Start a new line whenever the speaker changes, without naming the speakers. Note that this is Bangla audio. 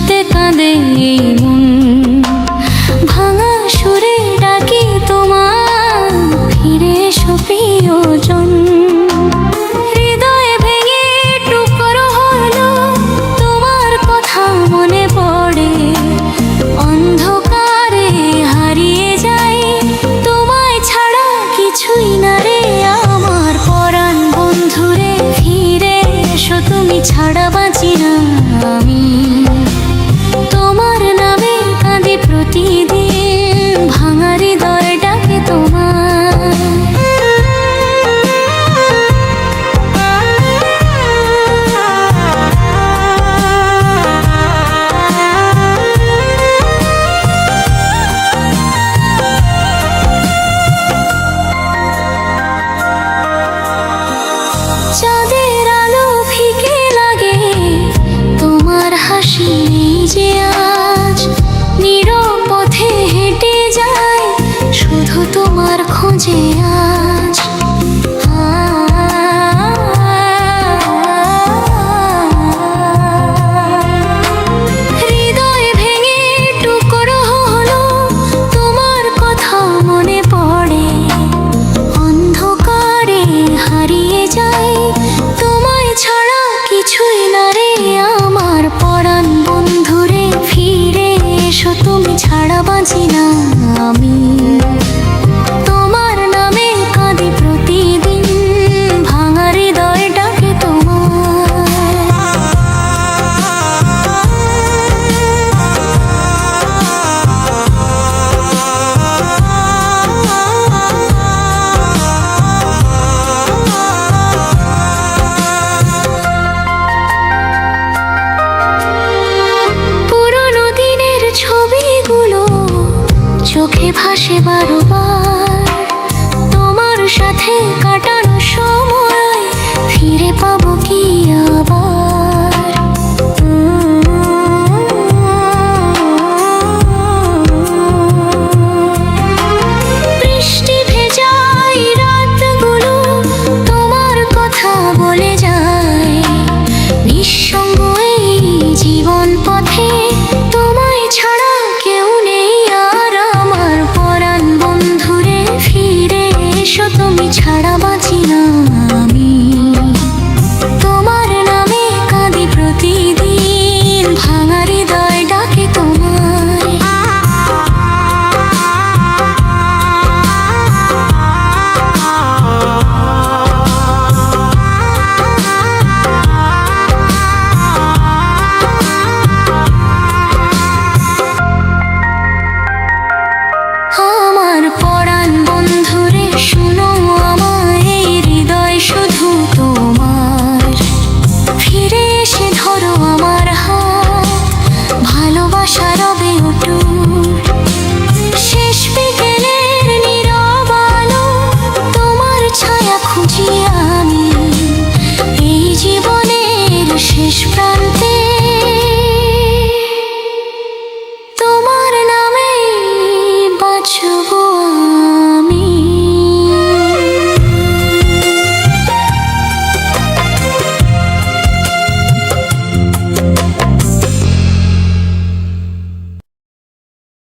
নিঃশব্দে কাঁদে এই মন, ভাঙা সুরে ডাকি তোমার, ফিরে এসো প্রিয়জন। হৃদয়ে ভেঙে টুকরো হলো, তোমার কথা মনে পড়ে, অন্ধকারে হারিয়ে যাই, তোমায় ছাড়া কিছুই না রে আমার পরাণ বন্ধুরে। ফিরে এসো তুমি ছাড়া বাঁচি না আমি, তোমার নামে কাঁদি প্রতিদিন, ভাঙা হৃদয় ডাকে তোমার। চাঁদের আলো ফিকে লাগে, তোমার হাসি নেই যে আজ, নীরব পথে হেঁটে যায় শুধু তোমার খোঁজে আজ। হৃদয় ভেঙে টুকরো হলো, তোমার কথা মনে পড়ে, অন্ধকারে হারিয়ে যায়, তোমায় ছাড়া কিছুই না রে আমার পরাণ বন্ধুরে। ফিরে এসো তুমি ছাড়া বাঁচি না আমি, তোমার নামে কাঁদি প্রতিদিন, ভাঙা হৃদয় ডাকে তোমার। পুরনো দিনের ছবিগুলো চোখে ভাসে বারবার, তোমার সাথে কাটানো সময় ফিরে পাবো কি আবার। বৃষ্টি ভেজা এই রাতগুলো তোমার কথা বলে যায়, নিঃসঙ্গ এই জীবন পথে তোমায় ছাড়া কেউ নেই আর আমার পরাণ বন্ধুরে। ফিরে এসো তুমি ছাড়া বাঁচি না আমি, তোমার নামে কাঁদি প্রতিদিন, ভাঙা হৃদয় ডাকে তোমায়। আমার পরাণ বন্ধুরে শুনো আমার এই হৃদয় শুধু তোমার, ফিরে এসে ধরো আমার হাত, ভালোবাসা রবে অটুট। শেষ বিকেলের নীরব আলো, তোমার ছায়া খুঁজি আমি এই জীবনের শেষ প্রান্তে, তোমার নামে বাঁচব।